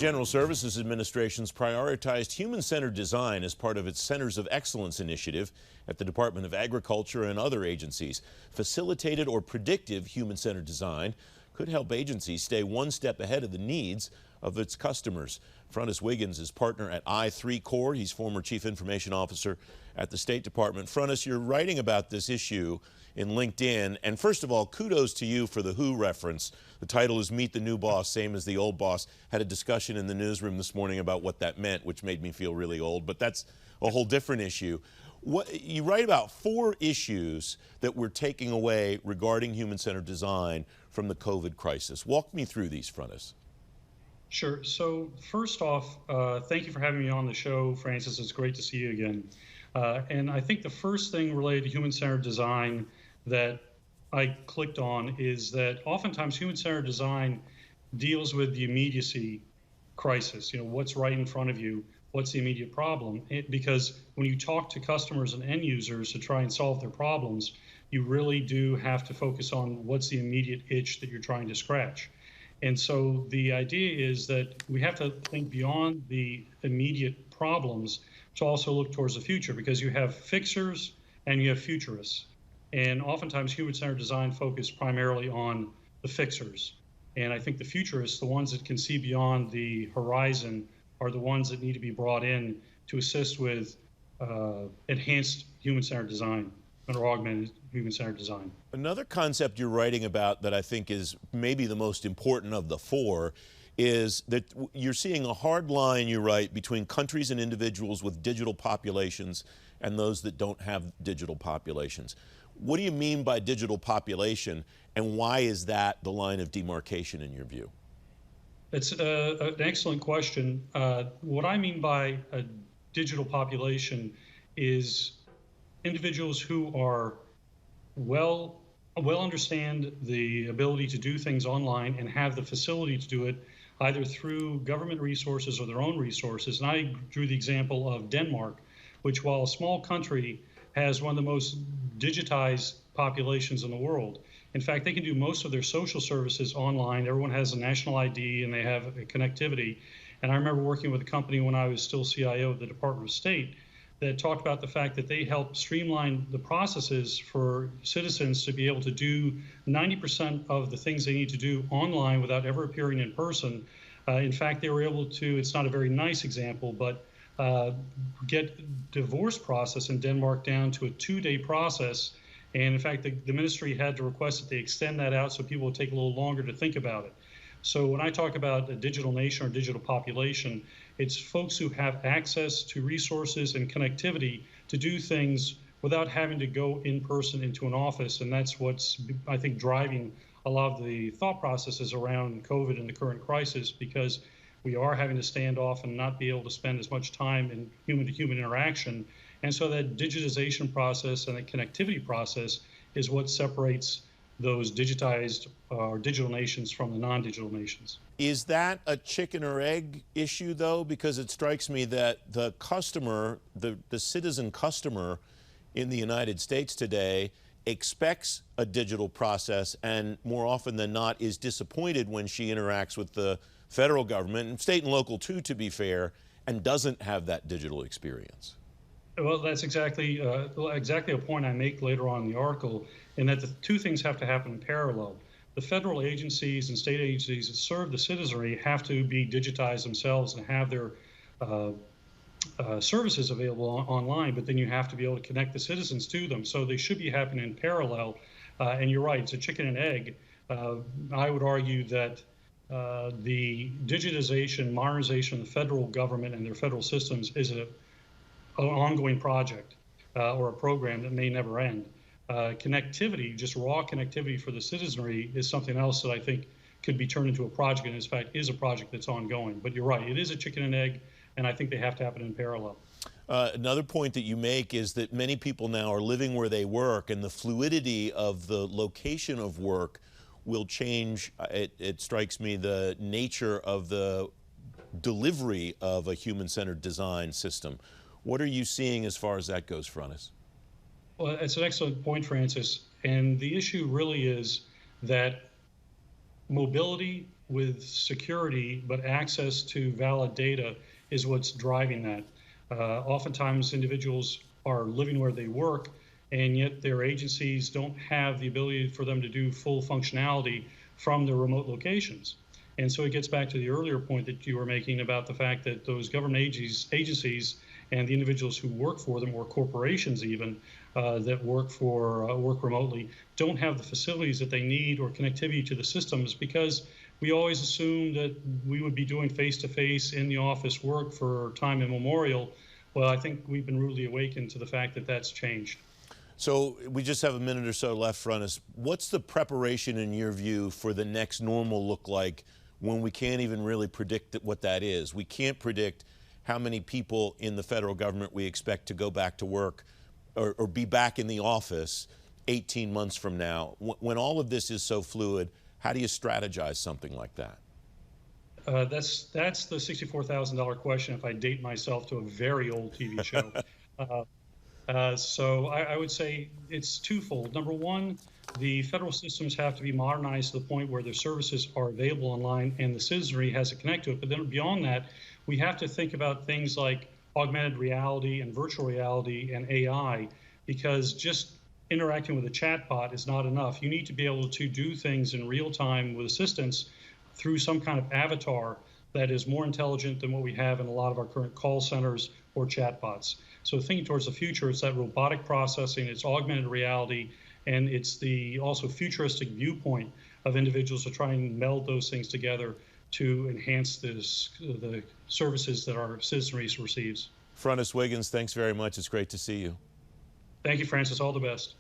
General Services Administration's prioritized human-centered design as part of its Centers of Excellence initiative at the Department of Agriculture and other agencies. Facilitated or predictive human-centered design could help agencies stay one step ahead of the needs of its customers. Frontis Wiggins is partner at I3 Corps. He's former Chief Information Officer at the State Department. Frontis, you're writing about this issue in LinkedIn, and first of all, kudos to you for the Who reference. The title is Meet the New Boss, same as the old boss. Had a discussion in the newsroom this morning about what that meant, which made me feel really old, but that's a whole different issue. You write about 4 issues that we're taking away regarding human-centered design from the COVID crisis. Walk me through these, Frontis. Sure. So first off, thank you for having me on the show, Francis. It's great to see you again. And I think the first thing related to human-centered design that I clicked on is that oftentimes human-centered design deals with the immediacy crisis. You know, what's right in front of you, what's the immediate problem? Because when you talk to customers and end users to try and solve their problems, you really do have to focus on what's the immediate itch that you're trying to scratch. And so the idea is that we have to think beyond the immediate problems to also look towards the future, because you have fixers and you have futurists. And oftentimes human-centered design focuses primarily on the fixers. And I think the futurists, the ones that can see beyond the horizon, are the ones that need to be brought in to assist with enhanced human-centered design or augmented human-centered design. Another concept you're writing about that I think is maybe the most important of the 4 is that you're seeing a hard line, you write, between countries and individuals with digital populations and those that don't have digital populations. What do you mean by digital population, and why is that the line of demarcation in your view? It's an excellent question. What I mean by a digital population is individuals who are well understand the ability to do things online and have the facility to do it either through government resources or their own resources. And I drew the example of Denmark, which, while a small country, has one of the most digitized populations in the world. In fact, they can do most of their social services online. Everyone has a national ID and they have a connectivity. And I remember working with a company when I was still CIO of the Department of State that talked about the fact that they helped streamline the processes for citizens to be able to do 90% of the things they need to do online without ever appearing in person. In fact, they were able to, it's not a very nice example, but get divorce process in Denmark down to a 2-day process. And in fact, the ministry had to request that they extend that out so people would take a little longer to think about it. So when I talk about a digital nation or digital population, it's folks who have access to resources and connectivity to do things without having to go in person into an office. And that's what's, I think, driving a lot of the thought processes around COVID and the current crisis, because we are having to stand off and not be able to spend as much time in human-to-human interaction. And so that digitization process and the connectivity process is what separates those digitized or digital nations from the non-digital nations. Is that a chicken or egg issue, though? Because it strikes me that the customer, the citizen customer in the United States today expects a digital process and more often than not is disappointed when she interacts with the federal government, and state and local too, to be fair, and doesn't have that digital experience. Well, that's exactly a point I make later on in the article, in that the 2 things have to happen in parallel. The federal agencies and state agencies that serve the citizenry have to be digitized themselves and have their services available online, but then you have to be able to connect the citizens to them. So they should be happening in parallel. And you're right, it's a chicken and egg. I would argue that the digitization, modernization of the federal government and their federal systems is an ongoing project or a program that may never end. Connectivity, just raw connectivity for the citizenry, is something else that I think could be turned into a project, and in fact is a project that's ongoing. But you're right, it is a chicken and egg, and I think they have to happen in parallel. Another point that you make is that many people now are living where they work, and the fluidity of the location of work will change, it strikes me, the nature of the delivery of a human-centered design system. What are you seeing as far as that goes, Frontis? Well, it's an excellent point, Francis. And the issue really is that mobility with security, but access to valid data is what's driving that. Oftentimes, individuals are living where they work, and yet their agencies don't have the ability for them to do full functionality from their remote locations. And so it gets back to the earlier point that you were making about the fact that those government agencies and the individuals who work for them, or corporations even, that work remotely, don't have the facilities that they need or connectivity to the systems, because we always assumed that we would be doing face-to-face in the office work for time immemorial. Well, I think we've been rudely awakened to the fact that that's changed. So we just have a minute or so left, Frontis. What's the preparation, in your view, for the next normal look like when we can't even really predict what that is? We can't predict how many people in the federal government we expect to go back to work or be back in the office 18 months from now. When all of this is so fluid, how do you strategize something like that? That's the $64,000 question if I date myself to a very old TV show. So I would say it's twofold. Number one, the federal systems have to be modernized to the point where their services are available online and the citizenry has to connect to it. But then beyond that, we have to think about things like augmented reality and virtual reality and AI, because just interacting with a chatbot is not enough. You need to be able to do things in real time with assistance through some kind of avatar that is more intelligent than what we have in a lot of our current call centers or chatbots. So thinking towards the future, it's that robotic processing, it's augmented reality, and it's the also futuristic viewpoint of individuals to try and meld those things together to enhance the services that our citizenry receives. Frontis Wiggins, thanks very much. It's great to see you. Thank you, Francis. All the best.